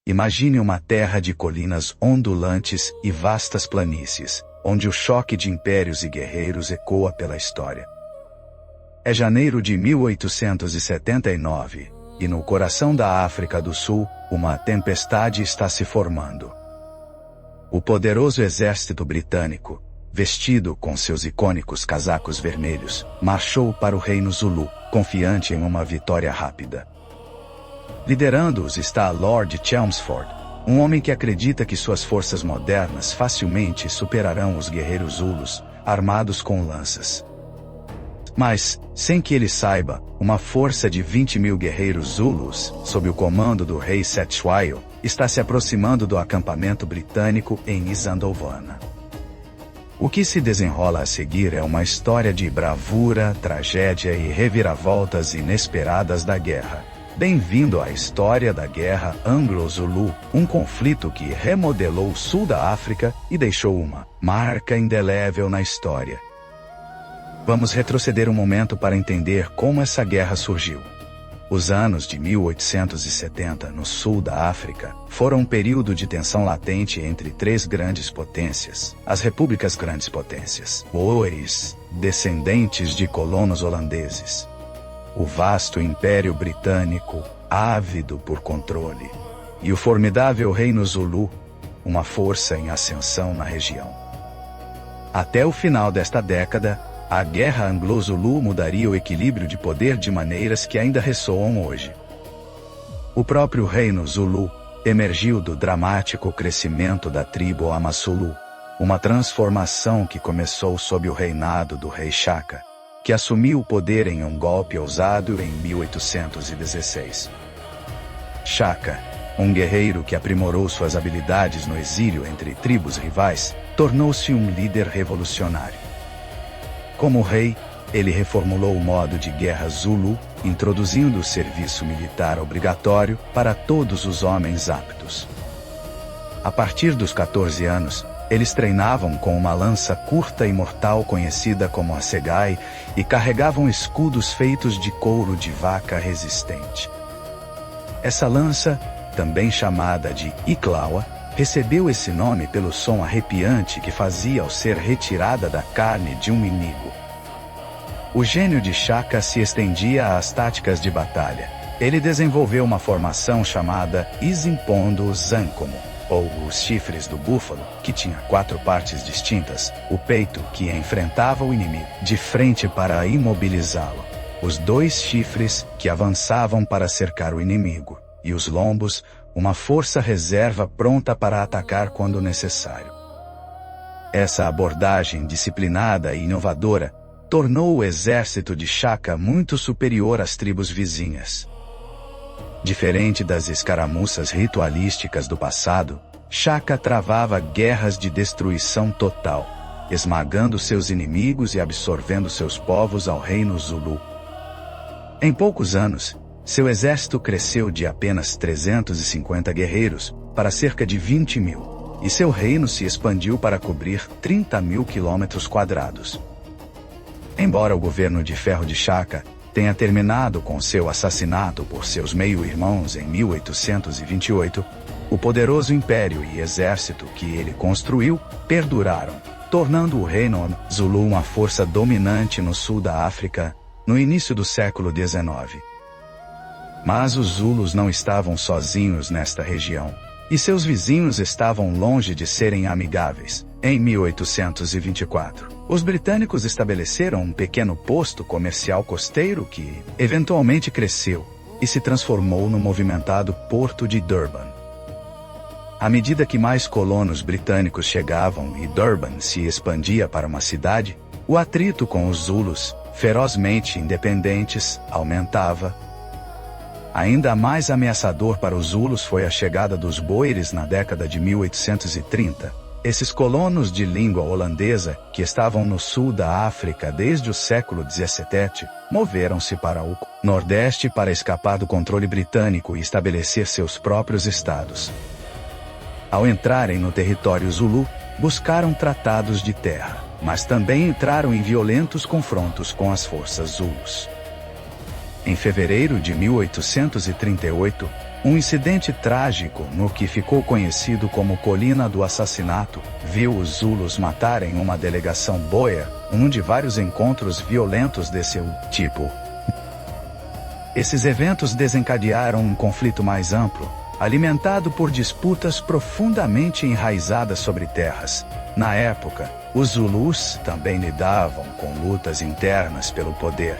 Imagine uma terra de colinas ondulantes e vastas planícies, onde o choque de impérios e guerreiros ecoa pela história. É janeiro de 1879, e no coração da África do Sul, uma tempestade está se formando. O poderoso exército britânico, vestido com seus icônicos casacos vermelhos, marchou para o Reino Zulu, confiante em uma vitória rápida. Liderando-os está Lord Chelmsford, um homem que acredita que suas forças modernas facilmente superarão os guerreiros Zulus, armados com lanças. Mas, sem que ele saiba, uma força de 20.000 guerreiros Zulus, sob o comando do rei Cetshwayo, está se aproximando do acampamento britânico em Isandlwana. O que se desenrola a seguir é uma história de bravura, tragédia e reviravoltas inesperadas da guerra. Bem-vindo à história da Guerra Anglo-Zulu, um conflito que remodelou o sul da África e deixou uma marca indelével na história. Vamos retroceder um momento para entender como essa guerra surgiu. Os anos de 1870 no sul da África foram um período de tensão latente entre três grandes potências, as repúblicas grandes potências, Boers, descendentes de colonos holandeses. O vasto Império Britânico, ávido por controle, e o formidável Reino Zulu, uma força em ascensão na região. Até o final desta década, a Guerra Anglo-Zulu mudaria o equilíbrio de poder de maneiras que ainda ressoam hoje. O próprio Reino Zulu emergiu do dramático crescimento da tribo Amasulu, uma transformação que começou sob o reinado do rei Shaka, que assumiu o poder em um golpe ousado em 1816. Shaka, um guerreiro que aprimorou suas habilidades no exílio entre tribos rivais, tornou-se um líder revolucionário. Como rei, ele reformulou o modo de guerra Zulu, introduzindo o serviço militar obrigatório para todos os homens aptos. A partir dos 14 anos, eles treinavam com uma lança curta e mortal conhecida como assegai e carregavam escudos feitos de couro de vaca resistente. Essa lança, também chamada de Iklawa, recebeu esse nome pelo som arrepiante que fazia ao ser retirada da carne de um inimigo. O gênio de Shaka se estendia às táticas de batalha. Ele desenvolveu uma formação chamada Izimpondo Zankomo, ou os chifres do búfalo, que tinha 4 partes distintas: o peito, que enfrentava o inimigo de frente para imobilizá-lo, os 2 chifres, que avançavam para cercar o inimigo, e os lombos, uma força reserva pronta para atacar quando necessário. Essa abordagem disciplinada e inovadora tornou o exército de Shaka muito superior às tribos vizinhas. Diferente das escaramuças ritualísticas do passado, Shaka travava guerras de destruição total, esmagando seus inimigos e absorvendo seus povos ao Reino Zulu. Em poucos anos, seu exército cresceu de apenas 350 guerreiros para cerca de 20.000, e seu reino se expandiu para cobrir 30.000 km². Embora o governo de ferro de Shaka tenha terminado com seu assassinato por seus meio-irmãos em 1828, o poderoso império e exército que ele construiu perduraram, tornando o Reino Zulu uma força dominante no sul da África no início do século XIX. Mas os Zulus não estavam sozinhos nesta região, e seus vizinhos estavam longe de serem amigáveis. Em 1824, os britânicos estabeleceram um pequeno posto comercial costeiro que, eventualmente, cresceu e se transformou no movimentado Porto de Durban. À medida que mais colonos britânicos chegavam e Durban se expandia para uma cidade, o atrito com os Zulus, ferozmente independentes, aumentava. Ainda mais ameaçador para os Zulus foi a chegada dos Boeres na década de 1830. Esses colonos de língua holandesa, que estavam no sul da África desde o século XVII, moveram-se para o Nordeste para escapar do controle britânico e estabelecer seus próprios estados. Ao entrarem no território Zulu, buscaram tratados de terra, mas também entraram em violentos confrontos com as forças Zulus. Em fevereiro de 1838, Um incidente trágico no que ficou conhecido como Colina do Assassinato viu os Zulus matarem uma delegação boer, um de vários encontros violentos desse tipo. Esses eventos desencadearam um conflito mais amplo, alimentado por disputas profundamente enraizadas sobre terras. Na época, os Zulus também lidavam com lutas internas pelo poder,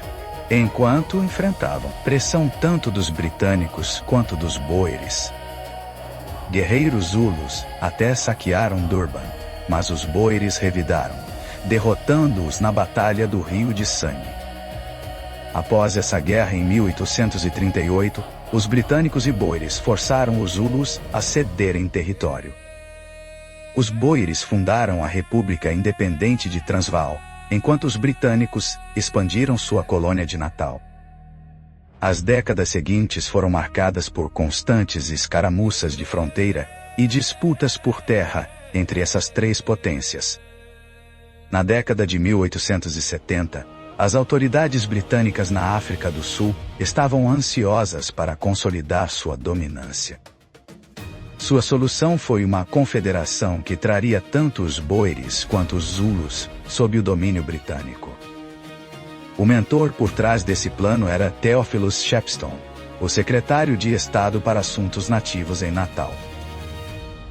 enquanto enfrentavam pressão tanto dos britânicos quanto dos boeres. Guerreiros Zulus até saquearam Durban, mas os boeres revidaram, derrotando-os na Batalha do Rio de Sangue. Após essa guerra em 1838, os britânicos e boeres forçaram os Zulus a cederem território. Os boeres fundaram a República Independente de Transvaal, enquanto os britânicos expandiram sua colônia de Natal. As décadas seguintes foram marcadas por constantes escaramuças de fronteira e disputas por terra entre essas três potências. Na década de 1870, as autoridades britânicas na África do Sul estavam ansiosas para consolidar sua dominância. Sua solução foi uma confederação que traria tanto os boeres quanto os Zulus sob o domínio britânico. O mentor por trás desse plano era Theophilus Shepstone, o secretário de Estado para Assuntos Nativos em Natal.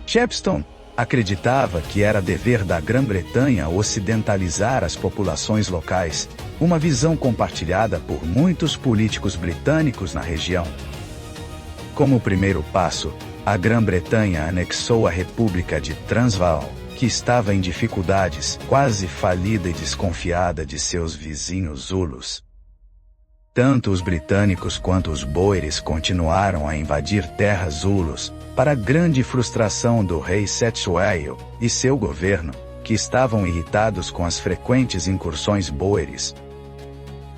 Shepstone acreditava que era dever da Grã-Bretanha ocidentalizar as populações locais, uma visão compartilhada por muitos políticos britânicos na região. Como primeiro passo, a Grã-Bretanha anexou a República de Transvaal, que estava em dificuldades, quase falida e desconfiada de seus vizinhos Zulus. Tanto os britânicos quanto os boeres continuaram a invadir terras Zulus, para grande frustração do rei Cetshwayo e seu governo, que estavam irritados com as frequentes incursões boeres.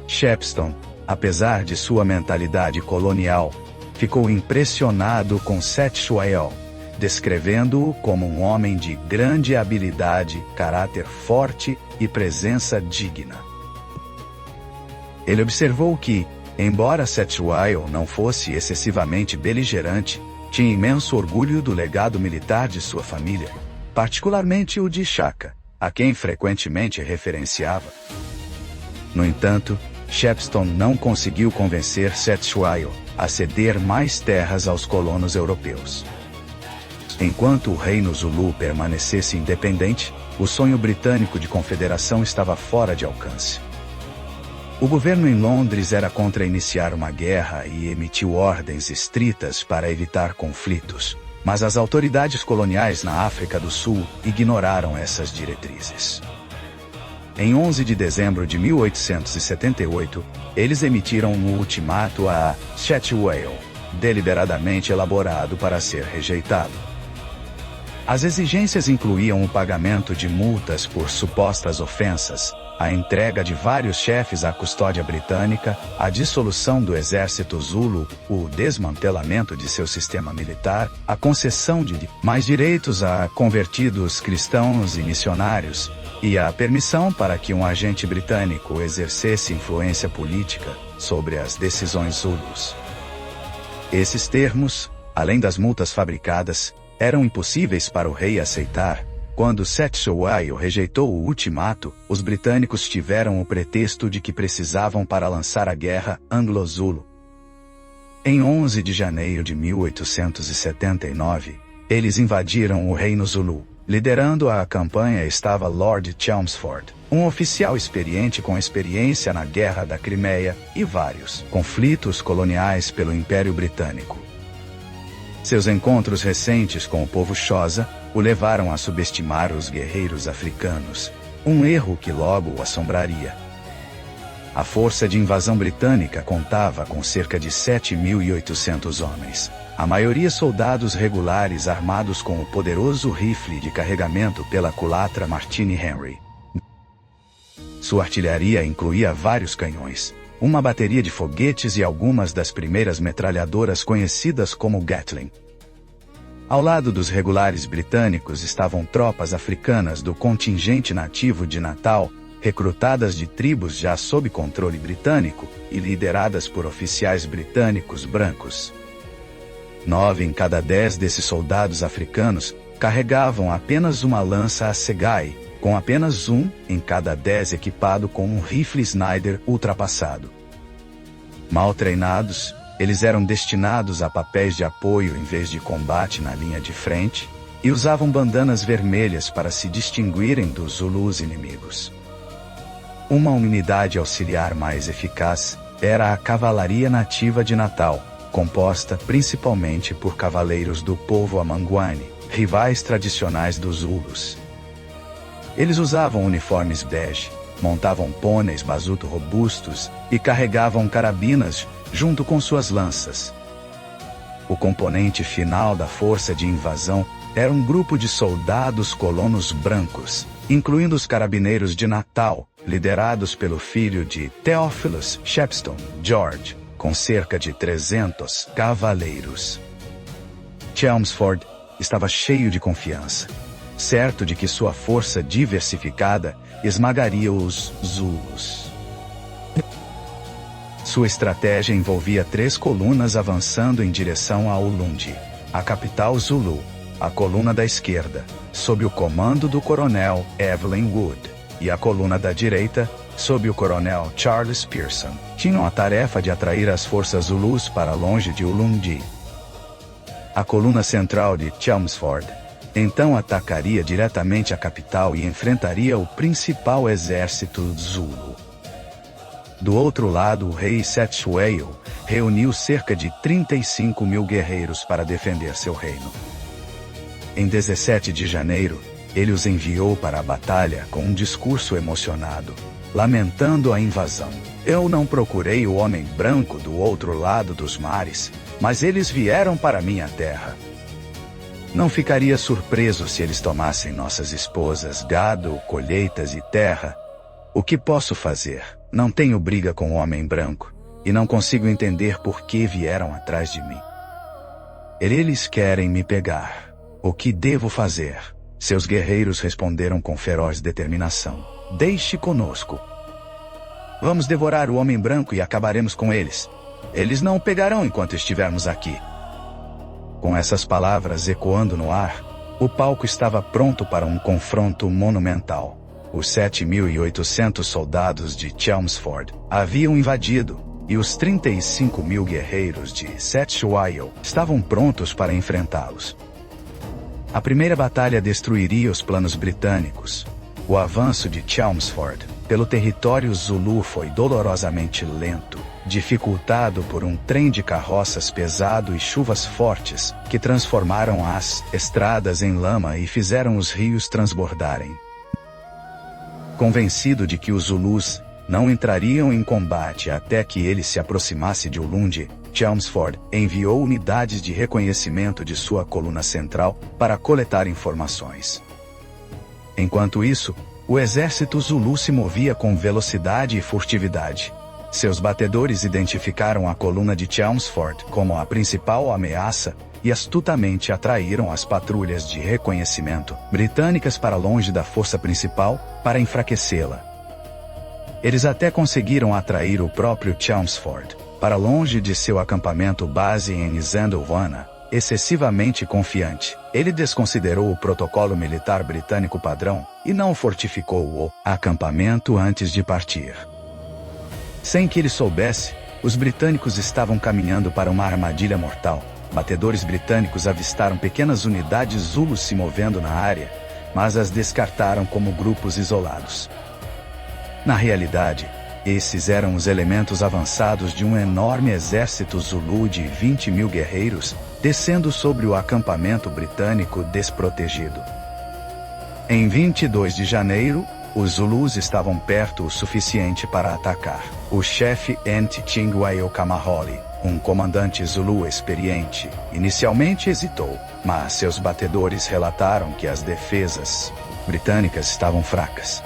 Shepstone, apesar de sua mentalidade colonial, ficou impressionado com Cetshwayo, descrevendo-o como um homem de grande habilidade, caráter forte e presença digna. Ele observou que, embora Cetshwayo não fosse excessivamente beligerante, tinha imenso orgulho do legado militar de sua família, particularmente o de Shaka, a quem frequentemente referenciava. No entanto, Shepstone não conseguiu convencer Cetshwayo a ceder mais terras aos colonos europeus. Enquanto o reino Zulu permanecesse independente, o sonho britânico de confederação estava fora de alcance. O governo em Londres era contra iniciar uma guerra e emitiu ordens estritas para evitar conflitos, mas as autoridades coloniais na África do Sul ignoraram essas diretrizes. Em 11 de dezembro de 1878, eles emitiram um ultimato a Cetshwayo, deliberadamente elaborado para ser rejeitado. As exigências incluíam o pagamento de multas por supostas ofensas, a entrega de vários chefes à custódia britânica, a dissolução do exército Zulu, o desmantelamento de seu sistema militar, a concessão de mais direitos a convertidos cristãos e missionários, e a permissão para que um agente britânico exercesse influência política sobre as decisões Zulus. Esses termos, além das multas fabricadas, eram impossíveis para o rei aceitar. Quando Cetshwayo rejeitou o ultimato, os britânicos tiveram o pretexto de que precisavam para lançar a guerra anglo-Zulu. Em 11 de janeiro de 1879, eles invadiram o reino Zulu. Liderando a campanha estava Lord Chelmsford, um oficial experiente com experiência na Guerra da Crimeia e vários conflitos coloniais pelo Império Britânico. Seus encontros recentes com o povo Xhosa o levaram a subestimar os guerreiros africanos, um erro que logo o assombraria. A força de invasão britânica contava com cerca de 7.800 homens, a maioria soldados regulares armados com o poderoso rifle de carregamento pela culatra Martini Henry. Sua artilharia incluía vários canhões, uma bateria de foguetes e algumas das primeiras metralhadoras conhecidas como Gatling. Ao lado dos regulares britânicos estavam tropas africanas do contingente nativo de Natal, recrutadas de tribos já sob controle britânico e lideradas por oficiais britânicos brancos. 9 em cada 10 desses soldados africanos carregavam apenas uma lança assegai, com apenas 1 em cada 10 equipado com um rifle Sniper ultrapassado. Mal treinados, eles eram destinados a papéis de apoio em vez de combate na linha de frente, e usavam bandanas vermelhas para se distinguirem dos Zulus inimigos. Uma unidade auxiliar mais eficaz era a Cavalaria Nativa de Natal, composta principalmente por cavaleiros do povo Amangwane, rivais tradicionais dos Zulus. Eles usavam uniformes bege, montavam pôneis bazuto robustos e carregavam carabinas junto com suas lanças. O componente final da força de invasão era um grupo de soldados colonos brancos, incluindo os carabineiros de Natal, liderados pelo filho de Theophilus Shepstone, George, com cerca de 300 cavaleiros. Chelmsford estava cheio de confiança, certo de que sua força diversificada esmagaria os Zulus. Sua estratégia envolvia 3 colunas avançando em direção a Ulundi, a capital Zulu. A coluna da esquerda, sob o comando do coronel Evelyn Wood, e a coluna da direita, sob o coronel Charles Pearson, tinham a tarefa de atrair as forças Zulus para longe de Ulundi. A coluna central de Chelmsford então atacaria diretamente a capital e enfrentaria o principal exército Zulu. Do outro lado, o rei Cetshwayo reuniu cerca de 35 mil guerreiros para defender seu reino. Em 17 de janeiro, ele os enviou para a batalha com um discurso emocionado, lamentando a invasão. Eu não procurei o homem branco do outro lado dos mares, mas eles vieram para minha terra. Não ficaria surpreso se eles tomassem nossas esposas, gado, colheitas e terra. O que posso fazer? Não tenho briga com o homem branco, e não consigo entender por que vieram atrás de mim. Eles querem me pegar. O que devo fazer? Seus guerreiros responderam com feroz determinação. Deixe conosco. Vamos devorar o homem branco e acabaremos com eles. Eles não o pegarão enquanto estivermos aqui. Com essas palavras ecoando no ar, o palco estava pronto para um confronto monumental. Os 7.800 soldados de Chelmsford haviam invadido, e os 35 mil guerreiros de Cetshwayo estavam prontos para enfrentá-los. A primeira batalha destruiria os planos britânicos. O avanço de Chelmsford pelo território Zulu foi dolorosamente lento, dificultado por um trem de carroças pesado e chuvas fortes, que transformaram as estradas em lama e fizeram os rios transbordarem. Convencido de que os Zulus não entrariam em combate até que ele se aproximasse de Ulundi, Chelmsford enviou unidades de reconhecimento de sua coluna central para coletar informações. Enquanto isso, o exército Zulu se movia com velocidade e furtividade. Seus batedores identificaram a coluna de Chelmsford como a principal ameaça e astutamente atraíram as patrulhas de reconhecimento britânicas para longe da força principal para enfraquecê-la. Eles até conseguiram atrair o próprio Chelmsford para longe de seu acampamento base em Isandlwana. Excessivamente confiante, ele desconsiderou o protocolo militar britânico padrão e não fortificou o acampamento antes de partir. Sem que ele soubesse, os britânicos estavam caminhando para uma armadilha mortal. Batedores britânicos avistaram pequenas unidades Zulus se movendo na área, mas as descartaram como grupos isolados. Na realidade, esses eram os elementos avançados de um enorme exército Zulu de 20 mil guerreiros, descendo sobre o acampamento britânico desprotegido. Em 22 de janeiro, os Zulus estavam perto o suficiente para atacar. O chefe Ntchingwayo Kamaholi, um comandante Zulu experiente, inicialmente hesitou, mas seus batedores relataram que as defesas britânicas estavam fracas.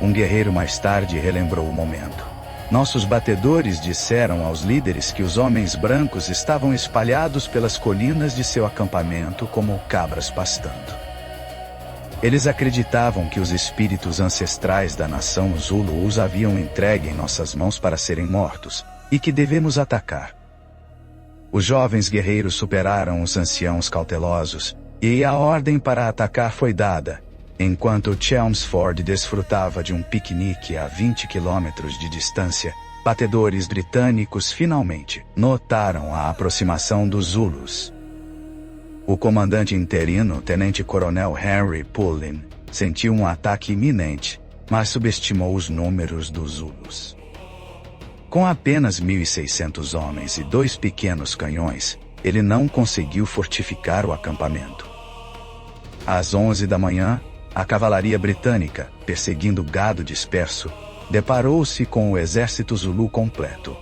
Um guerreiro mais tarde relembrou o momento. Nossos batedores disseram aos líderes que os homens brancos estavam espalhados pelas colinas de seu acampamento como cabras pastando. Eles acreditavam que os espíritos ancestrais da nação Zulu os haviam entregue em nossas mãos para serem mortos, e que devemos atacar. Os jovens guerreiros superaram os anciãos cautelosos, e a ordem para atacar foi dada, enquanto Chelmsford desfrutava de um piquenique a 20 quilômetros de distância. Batedores britânicos finalmente notaram a aproximação dos Zulus. O comandante interino, tenente-coronel Henry Pullen, sentiu um ataque iminente, mas subestimou os números dos Zulus. Com apenas 1.600 homens e 2 pequenos canhões, ele não conseguiu fortificar o acampamento. Às 11 da manhã, a cavalaria britânica, perseguindo gado disperso, deparou-se com o exército Zulu completo.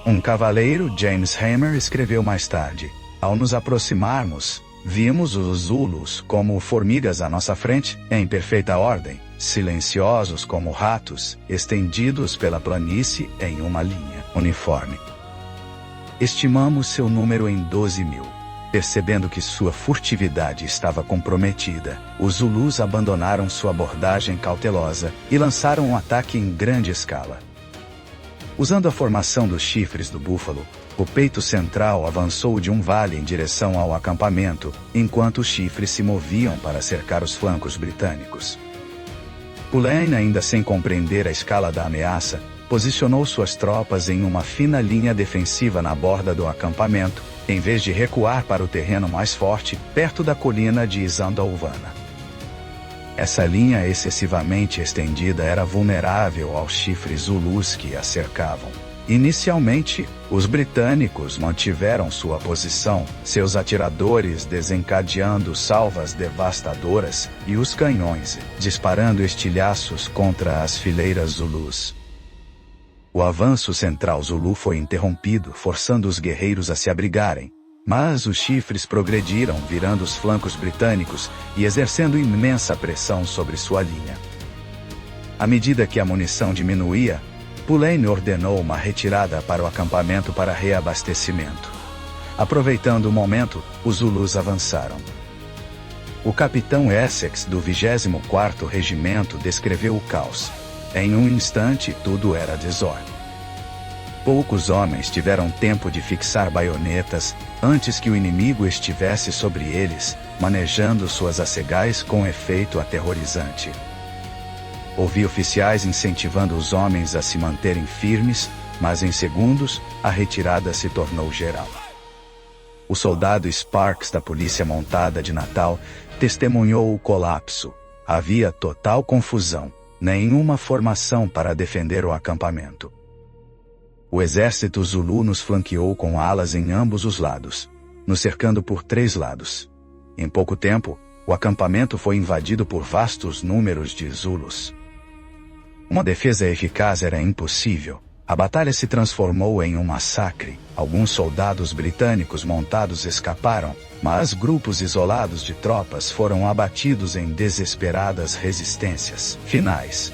Um cavaleiro, James Hammer, escreveu mais tarde: ao nos aproximarmos, vimos os Zulus como formigas à nossa frente, em perfeita ordem, silenciosos como ratos, estendidos pela planície em uma linha uniforme. Estimamos seu número em 12.000. Percebendo que sua furtividade estava comprometida, os Zulus abandonaram sua abordagem cautelosa e lançaram um ataque em grande escala. Usando a formação dos chifres do búfalo, o peito central avançou de um vale em direção ao acampamento, enquanto os chifres se moviam para cercar os flancos britânicos. Pullen, ainda sem compreender a escala da ameaça, posicionou suas tropas em uma fina linha defensiva na borda do acampamento, em vez de recuar para o terreno mais forte, perto da colina de Isandlwana. Essa linha excessivamente estendida era vulnerável aos chifres Zulus que a cercavam. Inicialmente, os britânicos mantiveram sua posição, seus atiradores desencadeando salvas devastadoras e os canhões disparando estilhaços contra as fileiras Zulus. O avanço central Zulu foi interrompido, forçando os guerreiros a se abrigarem, mas os chifres progrediram, virando os flancos britânicos e exercendo imensa pressão sobre sua linha. À medida que a munição diminuía, Pullen ordenou uma retirada para o acampamento para reabastecimento. Aproveitando o momento, os Zulus avançaram. O capitão Essex do 24º Regimento descreveu o caos. Em um instante, tudo era desordem. Poucos homens tiveram tempo de fixar baionetas antes que o inimigo estivesse sobre eles, manejando suas assegais com efeito aterrorizante. Ouvi oficiais incentivando os homens a se manterem firmes, mas em segundos, a retirada se tornou geral. O soldado Sparks da Polícia Montada de Natal testemunhou o colapso. Havia total confusão. Nenhuma formação para defender o acampamento. O exército Zulu nos flanqueou com alas em ambos os lados, nos cercando por 3 lados. Em pouco tempo, o acampamento foi invadido por vastos números de Zulus. Uma defesa eficaz era impossível. A batalha se transformou em um massacre. Alguns soldados britânicos montados escaparam, mas grupos isolados de tropas foram abatidos em desesperadas resistências finais.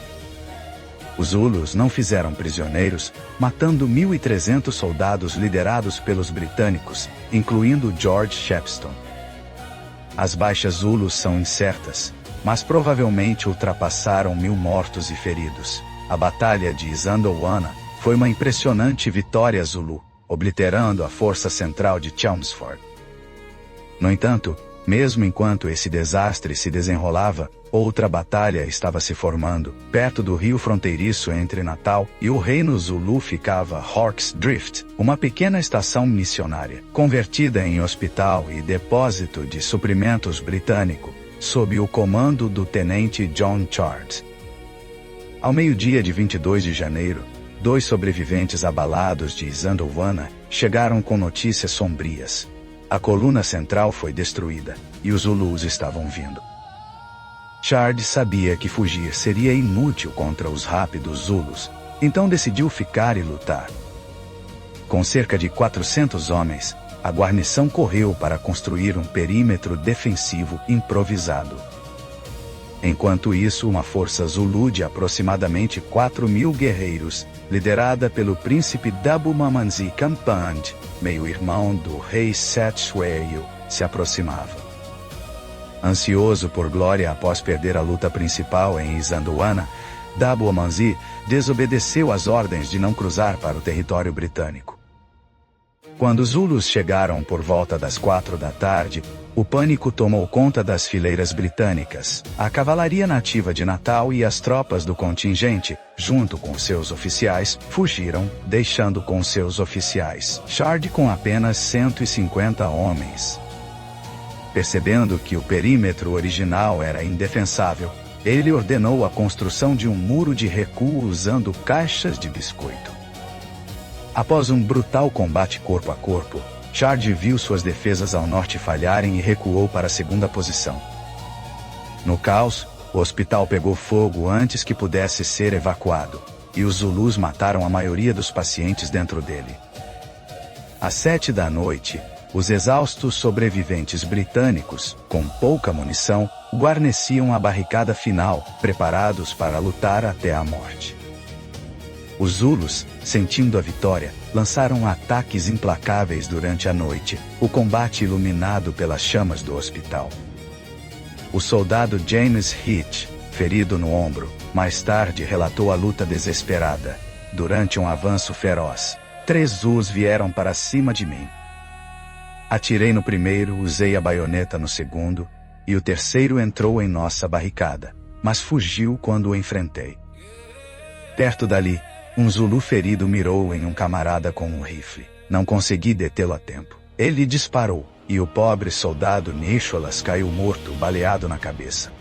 Os Zulus não fizeram prisioneiros, matando 1.300 soldados liderados pelos britânicos, incluindo George Shepstone. As baixas Zulus são incertas, mas provavelmente ultrapassaram 1.000 mortos e feridos. A Batalha de Isandlwana foi uma impressionante vitória Zulu, obliterando a força central de Chelmsford. No entanto, mesmo enquanto esse desastre se desenrolava, outra batalha estava se formando, perto do rio fronteiriço entre Natal e o Reino Zulu ficava Hawks Drift, uma pequena estação missionária, convertida em hospital e depósito de suprimentos britânico, sob o comando do tenente John Chart. Ao meio-dia de 22 de janeiro, 2 sobreviventes abalados de Isandlwana chegaram com notícias sombrias. A coluna central foi destruída, e os Zulus estavam vindo. Chard sabia que fugir seria inútil contra os rápidos Zulus, então decidiu ficar e lutar. Com cerca de 400 homens, a guarnição correu para construir um perímetro defensivo improvisado. Enquanto isso, uma força Zulu de aproximadamente 4.000 guerreiros, liderada pelo príncipe Dabumamanzi Kampand, meio-irmão do rei Setshwayo, se aproximava. Ansioso por glória após perder a luta principal em Isandlwana, Dabumamanzi desobedeceu às ordens de não cruzar para o território britânico. Quando os Zulus chegaram por volta das 4 da tarde, o pânico tomou conta das fileiras britânicas. A cavalaria nativa de Natal e as tropas do contingente, junto com seus oficiais, fugiram, deixando com seus oficiais Shard com apenas 150 homens. Percebendo que o perímetro original era indefensável, ele ordenou a construção de um muro de recuo usando caixas de biscoito. Após um brutal combate corpo a corpo, Shard viu suas defesas ao norte falharem e recuou para a segunda posição. No caos, o hospital pegou fogo antes que pudesse ser evacuado, e os Zulus mataram a maioria dos pacientes dentro dele. Às 7 da noite, os exaustos sobreviventes britânicos, com pouca munição, guarneciam a barricada final, preparados para lutar até a morte. Os Zulus, sentindo a vitória, lançaram ataques implacáveis durante a noite, o combate iluminado pelas chamas do hospital. O soldado James Hitch, ferido no ombro, mais tarde relatou a luta desesperada. Durante um avanço feroz, 3 Zulus vieram para cima de mim. Atirei no primeiro, usei a baioneta no segundo, e o terceiro entrou em nossa barricada, mas fugiu quando o enfrentei. Perto dali, um Zulu ferido mirou em um camarada com um rifle. Não consegui detê-lo a tempo. Ele disparou, e o pobre soldado Nicholas caiu morto, baleado na cabeça.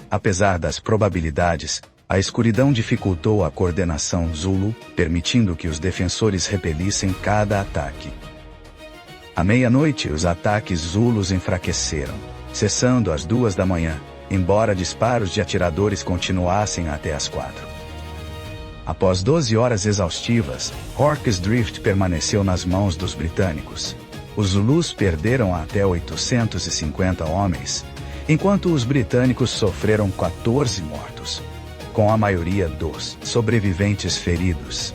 Apesar das probabilidades, a escuridão dificultou a coordenação Zulu, permitindo que os defensores repelissem cada ataque. À meia-noite, os ataques Zulus enfraqueceram, cessando às 2 da manhã, embora disparos de atiradores continuassem até às 4. Após 12 horas exaustivas, Hawk's Drift permaneceu nas mãos dos britânicos. Os Zulus perderam até 850 homens, enquanto os britânicos sofreram 14 mortos, com a maioria dos sobreviventes feridos.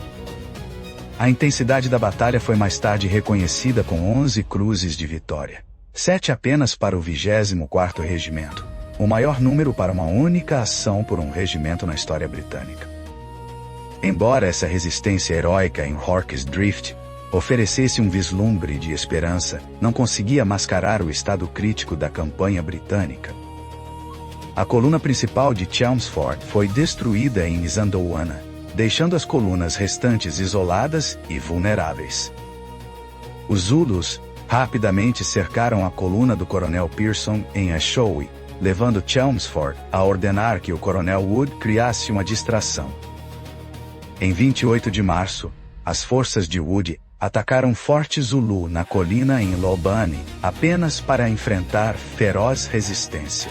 A intensidade da batalha foi mais tarde reconhecida com 11 cruzes de vitória, 7 apenas para o 24º Regimento, o maior número para uma única ação por um regimento na história britânica. Embora essa resistência heróica em Hawk's Drift oferecesse um vislumbre de esperança, não conseguia mascarar o estado crítico da campanha britânica. A coluna principal de Chelmsford foi destruída em Isandlwana, deixando as colunas restantes isoladas e vulneráveis. Os Zulus rapidamente cercaram a coluna do Coronel Pearson em Ashowe, levando Chelmsford a ordenar que o Coronel Wood criasse uma distração. Em 28 de março, as forças de Wood atacaram Forte Zulu na colina em Lobani, apenas para enfrentar feroz resistência.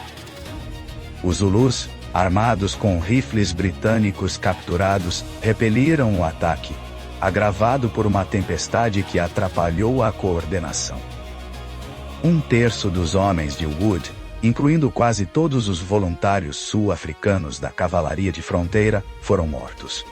Os Zulus, armados com rifles britânicos capturados, repeliram o ataque, agravado por uma tempestade que atrapalhou a coordenação. 1/3 dos homens de Wood, incluindo quase todos os voluntários sul-africanos da cavalaria de fronteira, foram mortos.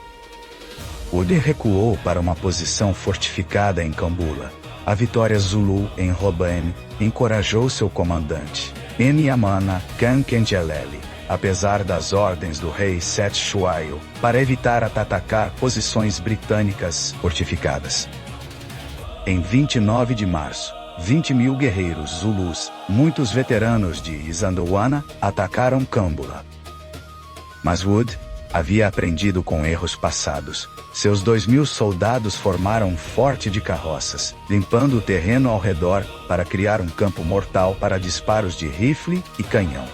Wood recuou para uma posição fortificada em Kambula. A vitória Zulu em Robeni encorajou seu comandante, Enyamana Kankenjelele, apesar das ordens do rei Seth Shuayo, para evitar atacar posições britânicas fortificadas. Em 29 de março, 20.000 guerreiros Zulus, muitos veteranos de Isandlwana, atacaram Kambula. Mas Wood havia aprendido com erros passados. Seus 2.000 soldados formaram um forte de carroças, limpando o terreno ao redor para criar um campo mortal para disparos de rifle e canhão.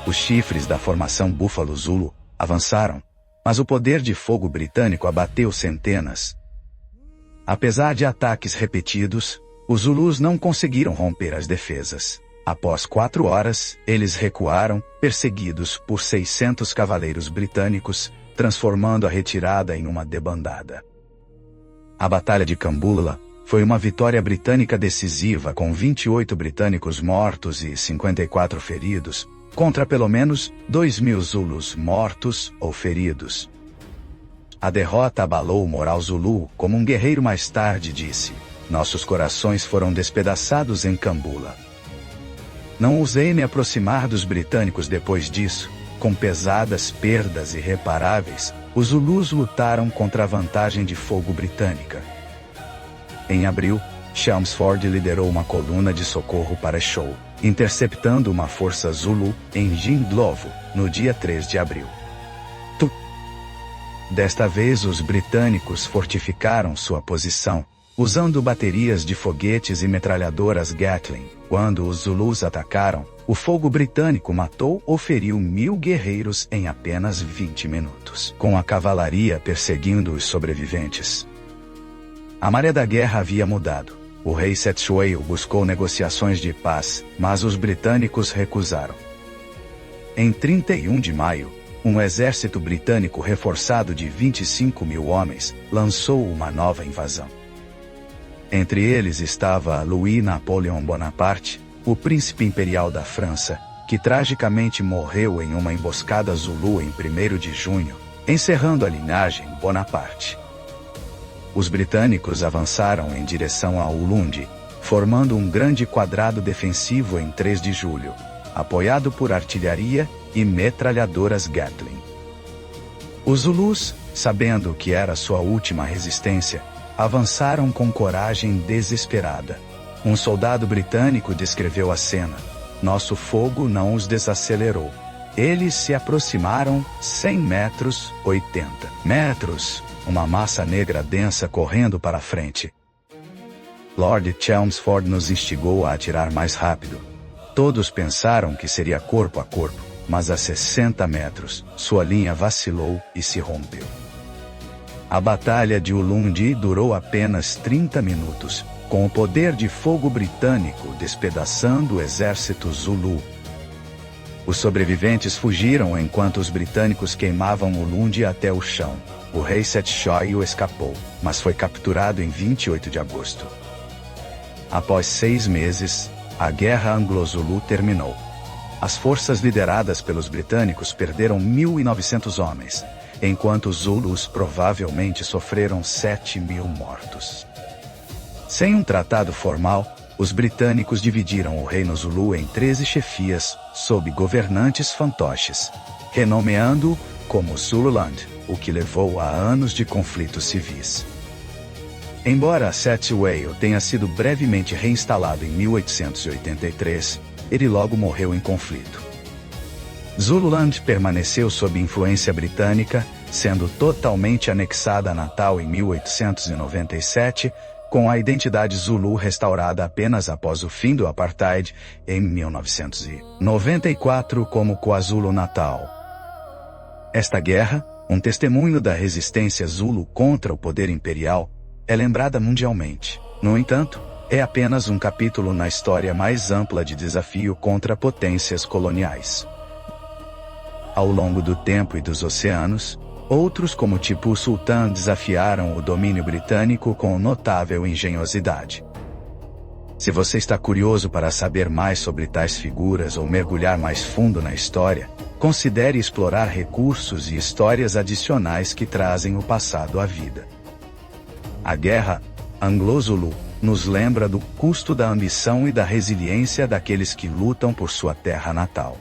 Os chifres da formação Búfalo Zulu avançaram, mas o poder de fogo britânico abateu centenas. Apesar de ataques repetidos, os Zulus não conseguiram romper as defesas. Após 4 horas, eles recuaram, perseguidos por 600 cavaleiros britânicos, transformando a retirada em uma debandada. A Batalha de Kambula foi uma vitória britânica decisiva, com 28 britânicos mortos e 54 feridos, contra pelo menos 2.000 Zulus mortos ou feridos. A derrota abalou o moral Zulu, como um guerreiro mais tarde disse: "Nossos corações foram despedaçados em Kambula. Não ousei me aproximar dos britânicos depois disso. Com pesadas perdas irreparáveis, os Zulus lutaram contra a vantagem de fogo britânica. Em abril, Chelmsford liderou uma coluna de socorro para Shaw, interceptando uma força Zulu em Jindlovo, no dia 3 de abril. Desta vez os britânicos fortificaram sua posição, usando baterias de foguetes e metralhadoras Gatling. Quando os Zulus atacaram, o fogo britânico matou ou feriu 1000 guerreiros em apenas 20 minutos, com a cavalaria perseguindo os sobreviventes. A maré da guerra havia mudado. O rei Cetshwayo buscou negociações de paz, mas os britânicos recusaram. Em 31 de maio, um exército britânico reforçado de 25.000 homens lançou uma nova invasão. Entre eles estava Louis Napoleon Bonaparte, o príncipe imperial da França, que tragicamente morreu em uma emboscada Zulu em 1º de junho, encerrando a linhagem Bonaparte. Os britânicos avançaram em direção a Ulundi, formando um grande quadrado defensivo em 3 de julho, apoiado por artilharia e metralhadoras Gatling. Os Zulus, sabendo que era sua última resistência, avançaram com coragem desesperada. Um soldado britânico descreveu a cena: "Nosso fogo não os desacelerou. Eles se aproximaram 100 metros, 80 metros, uma massa negra densa correndo para a frente. Lord Chelmsford nos instigou a atirar mais rápido. Todos pensaram que seria corpo a corpo, mas a 60 metros, sua linha vacilou e se rompeu. A batalha de Ulundi durou apenas 30 minutos, com o poder de fogo britânico despedaçando o exército Zulu. Os sobreviventes fugiram enquanto os britânicos queimavam Ulundi até o chão. O rei Cetshwayo escapou, mas foi capturado em 28 de agosto. Após 6 meses, a Guerra Anglo-Zulu terminou. As forças lideradas pelos britânicos perderam 1.900 homens, enquanto os Zulus provavelmente sofreram 7.000 mortos. Sem um tratado formal, os britânicos dividiram o reino Zulu em 13 chefias, sob governantes fantoches, renomeando-o como Zululand, o que levou a anos de conflitos civis. Embora Cetshwayo tenha sido brevemente reinstalado em 1883, ele logo morreu em conflito. Zululand permaneceu sob influência britânica, sendo totalmente anexada a Natal em 1897, com a identidade Zulu restaurada apenas após o fim do Apartheid, em 1994 como KwaZulu-Natal. Esta guerra, um testemunho da resistência Zulu contra o poder imperial, é lembrada mundialmente. No entanto, é apenas um capítulo na história mais ampla de desafio contra potências coloniais. Ao longo do tempo e dos oceanos, outros como Tipu Sultan desafiaram o domínio britânico com notável engenhosidade. Se você está curioso para saber mais sobre tais figuras ou mergulhar mais fundo na história, considere explorar recursos e histórias adicionais que trazem o passado à vida. A Guerra Anglo-Zulu nos lembra do custo da ambição e da resiliência daqueles que lutam por sua terra natal.